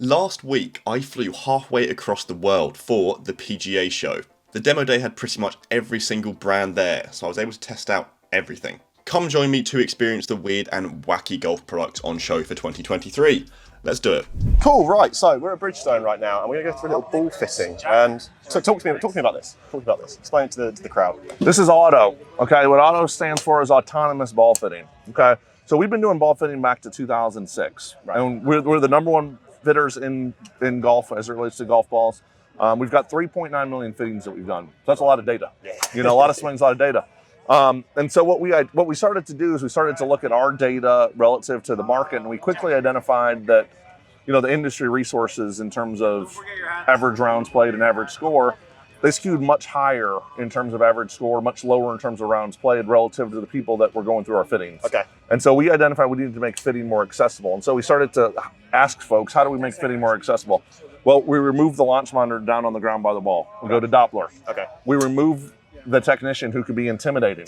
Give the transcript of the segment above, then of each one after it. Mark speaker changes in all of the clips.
Speaker 1: Last week, I flew halfway across the world for the PGA show. The demo day had pretty much every single brand there, so I was able to test out everything. Come join me to experience the weird and wacky golf products on show for 2023. Let's do it.
Speaker 2: Cool, right, so we're at Bridgestone right now and we're going to go through a little ball fitting. And so talk to me about this. Explain it to the crowd.
Speaker 3: This is auto, okay? What auto stands for is autonomous ball fitting, okay? So we've been doing ball fitting back to 2006. Right. And we're the number one fitters in golf as it relates to golf balls. We've got 3.9 million fittings that we've done. So that's a lot of data. Yeah. You know, a lot of swings, a lot of data. And so what we started to do is we started to look at our data relative to the market, and we quickly identified that, you know, the industry resources in terms of average rounds played and average score, they skewed much higher in terms of average score, much lower in terms of rounds played relative to the people that were going through our fittings.
Speaker 2: Okay.
Speaker 3: And so we identified we needed to make fitting more accessible. And so we started to ask folks, how do we make fitting more accessible? Well, we remove the launch monitor down on the ground by the ball. We go to Doppler.
Speaker 2: Okay.
Speaker 3: We remove the technician who could be intimidating.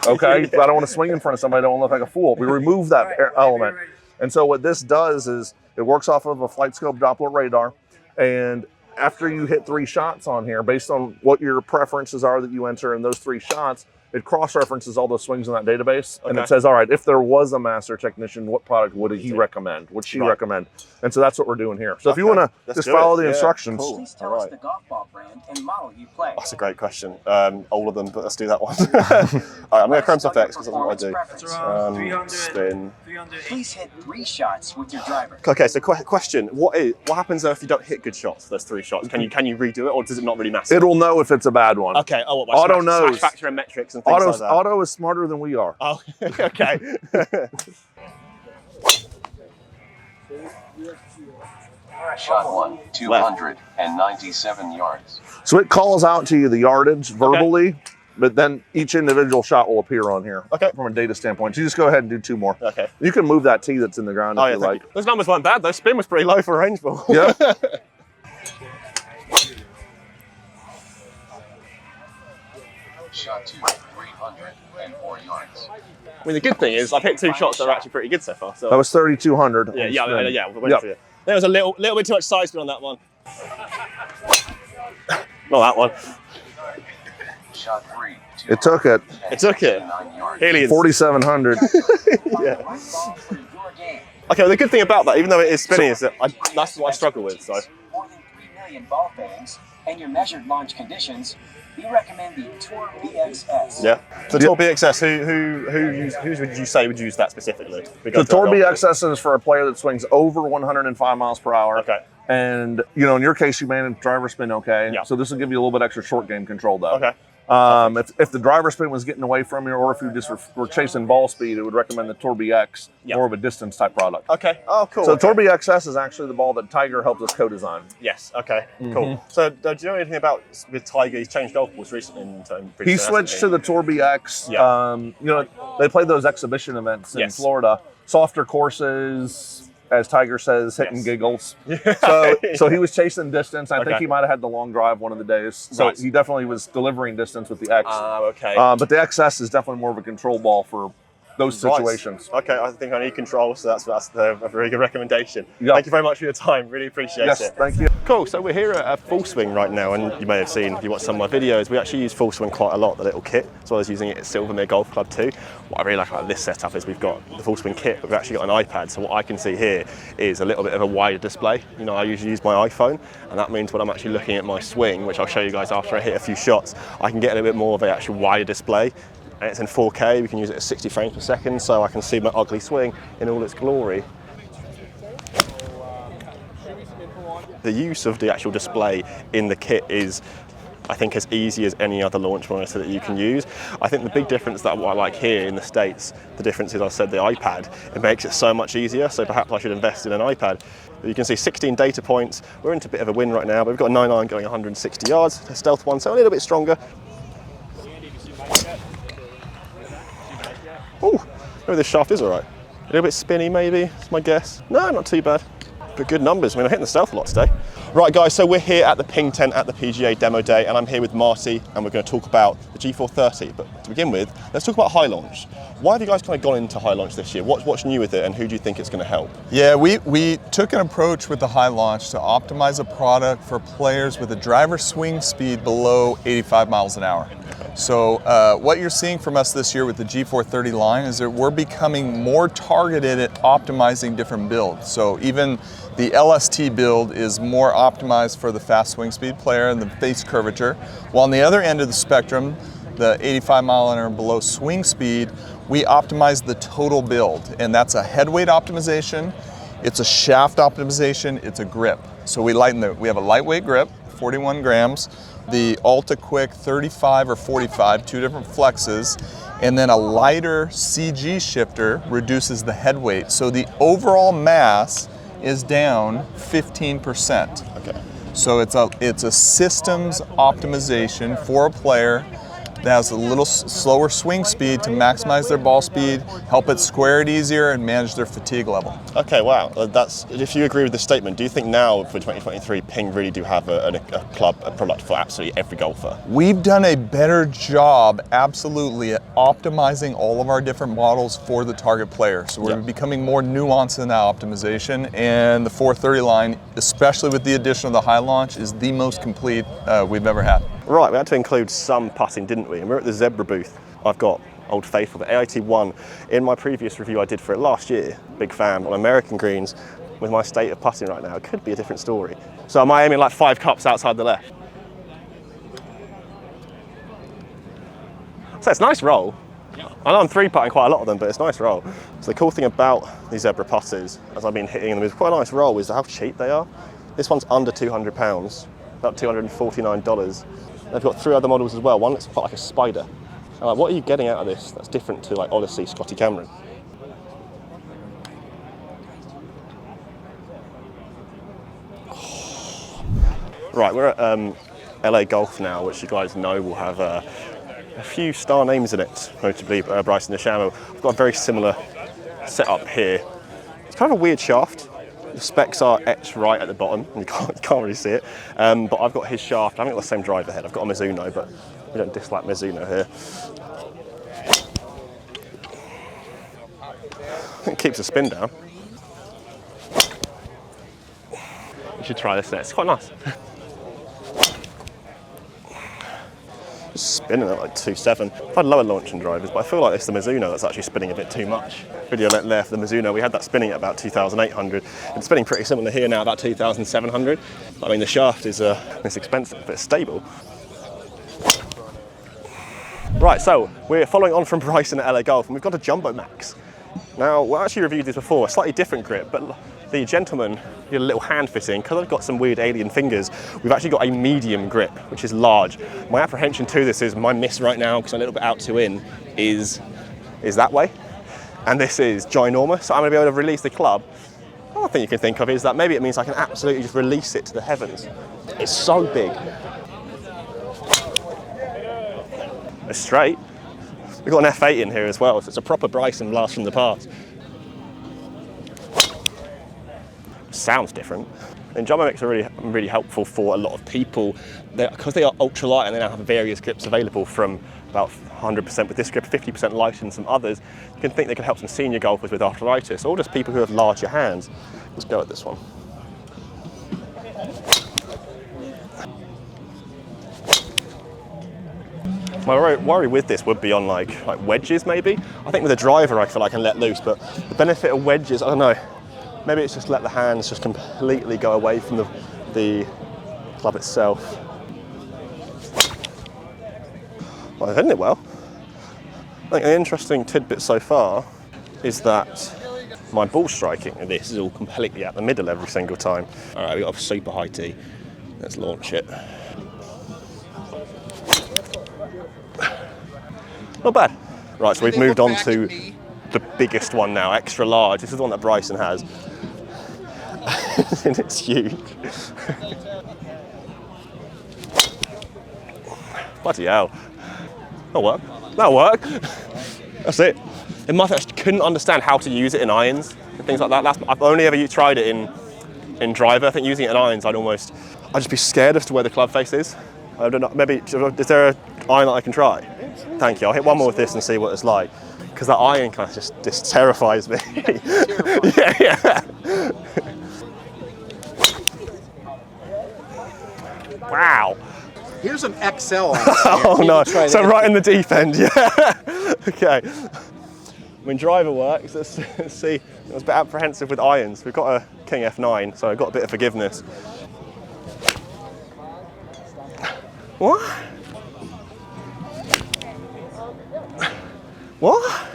Speaker 3: Okay. I don't want to swing in front of somebody. I don't want to look like a fool. We remove that element. And so what this does is it works off of a flight scope Doppler radar. And after you hit 3 shots on here, based on what your preferences are that you enter in those 3 shots, it cross-references all those swings in that database. Okay. And it says, all right, if there was a master technician, what product would he recommend? Would she recommend? And so that's what we're doing here. So if you want to just follow the instructions.
Speaker 2: Cool.
Speaker 4: Please tell us the golf ball brand and model you play.
Speaker 2: That's a great question. All of them, but let's do that one. All right, I'm going to Chrome Soft X because that's what I do. Spin.
Speaker 4: Please hit 3 shots with your driver.
Speaker 2: Okay, so question: what happens if you don't hit good shots? Those 3 shots. Can you redo it, or does it not really matter?
Speaker 3: It'll know if it's a bad one.
Speaker 2: Okay. Oh, what?
Speaker 3: Auto knows.
Speaker 2: Smash factor and metrics and things like that.
Speaker 3: Auto is smarter than we are.
Speaker 2: Oh, okay.
Speaker 5: Shot 1, 297 yards.
Speaker 3: So it calls out to you the yardage verbally, but then each individual shot will appear on here.
Speaker 2: Okay.
Speaker 3: From a data standpoint. So you just go ahead and do 2 more.
Speaker 2: Okay.
Speaker 3: You can move that tee that's in the ground if you like.
Speaker 2: Those numbers weren't bad though. Spin was pretty low for a range ball.
Speaker 3: Yeah.
Speaker 5: Shot 2, 304 yards.
Speaker 2: I mean, the good thing is I've hit 2 shots that are actually pretty good so far. So.
Speaker 3: That was 3,200.
Speaker 2: Yeah. There was a little bit too much side spin on that one. Not that one.
Speaker 5: Shot 3.
Speaker 3: It took it.
Speaker 2: It took it. Aliens.
Speaker 3: 4,700.
Speaker 2: Yeah. Okay, well, the good thing about that, even though it is spinning, is that that's what I struggle with. So.
Speaker 4: More than 3 million ball fittings and your measured launch conditions, we recommend the Tour BXS.
Speaker 2: Yeah. So Tour BXS, who would you say would use that specifically?
Speaker 3: The Tour BXS is for a player that swings over 105 miles per hour.
Speaker 2: Okay.
Speaker 3: And, you know, in your case, you manage driver spin okay.
Speaker 2: Yeah.
Speaker 3: So this will give you a little bit extra short game control, though.
Speaker 2: Okay.
Speaker 3: If the driver spin was getting away from you, or if you just were chasing ball speed, it would recommend the Tour BX, more of a distance type product.
Speaker 2: Okay. Oh, cool.
Speaker 3: So Tour BXS is actually the ball that Tiger helped us co-design.
Speaker 2: Yes. Okay. Cool. So do you know anything about with Tiger? He's changed golf balls recently.
Speaker 3: He switched to the Tour BX.
Speaker 2: Yeah.
Speaker 3: You know, they played those exhibition events in Florida, softer courses. As Tiger says, hitting giggles. So he was chasing distance. I think he might have had the long drive one of the days. So he definitely was delivering distance with the X.
Speaker 2: Okay.
Speaker 3: But the XS is definitely more of a control ball for those situations.
Speaker 2: Okay, I think I need control, so that's a very good recommendation.
Speaker 3: Yep.
Speaker 2: Thank you very much for your time. Really appreciate it.
Speaker 3: Yes, thank you.
Speaker 2: Cool, so we're here at Full Swing right now, and you may have seen, if you watch some of my videos, we actually use Full Swing quite a lot, the little kit, as well as using it at Silvermere Golf Club too. What I really like about this setup is we've got the Full Swing kit, but we've actually got an iPad, so what I can see here is a little bit of a wider display. You know, I usually use my iPhone, and that means when I'm actually looking at my swing, which I'll show you guys after I hit a few shots, I can get a little bit more of an actual wider display. And it's in 4K, we can use it at 60 frames per second, so I can see my ugly swing in all its glory. The use of the actual display in the kit is, I think, as easy as any other launch monitor that you can use. I think the big difference that what I like here in the States, the difference is I said the iPad, it makes it so much easier, so perhaps I should invest in an iPad. You can see 16 data points. We're into a bit of a win right now, but we've got a 9-iron going 160 yards, a stealth one, so a little bit stronger. Oh, maybe this shaft is all right. A little bit spinny maybe, that's my guess. No, not too bad. But good numbers. I mean, I'm hitting the stealth a lot today. Right, guys, so we're here at the ping tent at the PGA demo day, and I'm here with Marty, and we're going to talk about the G430. But to begin with, let's talk about high launch. Why have you guys kind of gone into high launch this year? What's new with it, and who do you think it's going to help?
Speaker 6: Yeah, we took an approach with the high launch to optimize a product for players with a driver swing speed below 85 miles an hour. So what you're seeing from us this year with the G430 line is that we're becoming more targeted at optimizing different builds. So even the LST build is more optimized for the fast swing speed player and the face curvature, while on the other end of the spectrum, the 85 mile an hour and below swing speed, we optimize the total build, and that's a head weight optimization, it's a shaft optimization, it's a grip. So we have a lightweight grip, 41 grams, the Ultra Quick 35 or 45, two different flexes, and then a lighter CG shifter reduces the head weight. So the overall mass is down 15%.
Speaker 2: Okay.
Speaker 6: So it's a systems optimization for a player that has a little slower swing speed to maximize their ball speed, help it square it easier, and manage their fatigue level.
Speaker 2: Okay, wow. If you agree with this statement, do you think now for 2023, Ping really do have a product for absolutely every golfer?
Speaker 6: We've done a better job, absolutely, at optimizing all of our different models for the target player. So we're becoming more nuanced in that optimization, and the 430 line, especially with the addition of the high launch, is the most complete we've ever had.
Speaker 2: Right, we had to include some putting, didn't we? And we're at the Zebra booth. I've got Old Faithful, the AIT1. In my previous review I did for it last year, big fan, on American greens. With my state of putting right now, it could be a different story. So am I aiming like 5 cups outside the left? So it's a nice roll. I know I'm 3-putting quite a lot of them, but it's a nice roll. So the cool thing about these Zebra putters, as I've been hitting them, is quite a nice roll, is how cheap they are. This one's under £200, about $249. They've got 3 other models as well. One looks quite like a spider. And like, what are you getting out of this that's different to like Odyssey, Scotty Cameron? Right, we're at LA Golf now, which you guys know will have a few star names in it, notably Bryson DeChambeau. I've got a very similar setup here. It's kind of a weird shaft. The specs are etched right at the bottom, and you can't really see it. But I've got his shaft. I haven't got the same driver head. I've got a Mizuno, but we don't dislike Mizuno here. It keeps the spin down. You should try this next. It's quite nice. Spinning at like 2.7. I've had lower launching drivers, but I feel like it's the Mizuno that's actually spinning a bit too much. Video left the Mizuno, we had that spinning at about 2,800. It's spinning pretty similar here now, about 2,700. I mean, the shaft is it's expensive, but it's stable. Right, so we're following on from Bryson at LA Golf, and we've got a JumboMax. Now, we actually reviewed this before, a slightly different grip, but the gentleman did a little hand fitting. Because I've got some weird alien fingers, we've actually got a medium grip, which is large. My apprehension to this is my miss right now, because I'm a little bit out to in, is that way. And this is ginormous, so I'm going to be able to release the club. Another thing you can think of is that maybe it means I can absolutely just release it to the heavens. It's so big. It's straight. We've got an F8 in here as well, so it's a proper Bryson blast from the past. Sounds different. And JumboMax are really helpful for a lot of people because they are ultralight, and they now have various grips available from about 100% with this grip, 50% lighter than some others. You can think they can help some senior golfers with arthritis, or just people who have larger hands. Let's go at this one. My worry with this would be on like wedges maybe. I think with a driver I feel I can let loose, but the benefit of wedges, I don't know. Maybe it's just let the hands just completely go away from the club itself. Well, I've hit it well. I think the interesting tidbit so far is that my ball striking in this is all completely at the middle every single time. All right, we've got a super high tee. Let's launch it. Not bad. Right, so we've moved on to the biggest one now, extra large. This is the one that Bryson has. And it's huge. Bloody hell. That'll work. That'll work. That's it. In my I couldn't understand how to use it in irons and things like that. I've only ever tried it in in driver. I think using it in irons, I'd just be scared as to where the club face is. I don't know, maybe, is there an iron that I can try? Thank you, I'll hit one more with this and see what it's like. Because that iron kind of just terrifies me. Yeah. Wow.
Speaker 7: Here's an XL on
Speaker 2: Oh no, so right in the deep end, yeah. Okay. When driver works, let's see. I was a bit apprehensive with irons. We've got a King F9, so I've got a bit of forgiveness. What? What?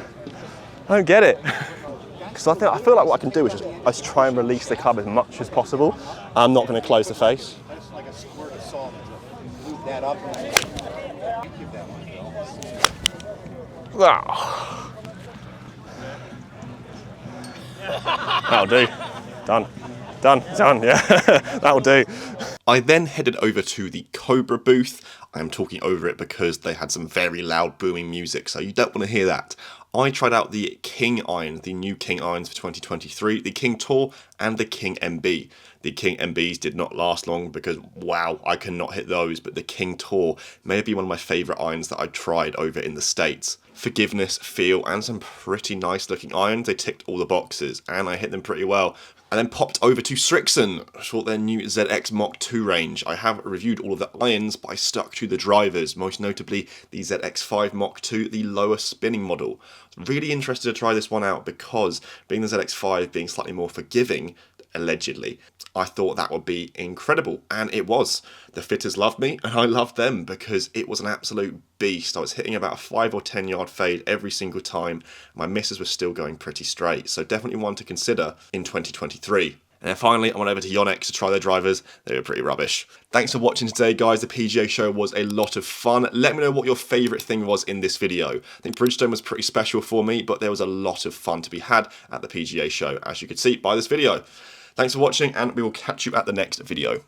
Speaker 2: I don't get it. Because I feel like what I can do is just try and release the club as much as possible. I'm not going to close the face.
Speaker 7: like a squirt of salt. Move that up.
Speaker 2: Wow. That'll do. Done, yeah. That'll do.
Speaker 1: I then headed over to the Cobra booth. I am talking over it because they had some very loud booming music, so you don't want to hear that. I tried out the King irons, the new King irons for 2023, the King Tour and the King MB. The King MBs did not last long because, wow, I cannot hit those, but the King Tour may be one of my favourite irons that I tried over in the States. Forgiveness, feel, and some pretty nice looking irons. They ticked all the boxes, and I hit them pretty well. I then popped over to Srixon for their new ZX Mach 2 range. I have reviewed all of the irons, but I stuck to the drivers, most notably the ZX5 Mach 2, the lower spinning model. I was really interested to try this one out because, being the ZX5 being slightly more forgiving, allegedly, I thought that would be incredible, and it was. The fitters loved me, and I loved them because it was an absolute beast. I was hitting about a 5 or 10 yard fade every single time. My misses were still going pretty straight, so definitely one to consider in 2023. And then finally, I went over to Yonex to try their drivers. They were pretty rubbish. Thanks for watching today, guys. The PGA show was a lot of fun. Let me know what your favourite thing was in this video. I think Bridgestone was pretty special for me, but there was a lot of fun to be had at the PGA show, as you could see by this video. Thanks for watching, and we will catch you at the next video.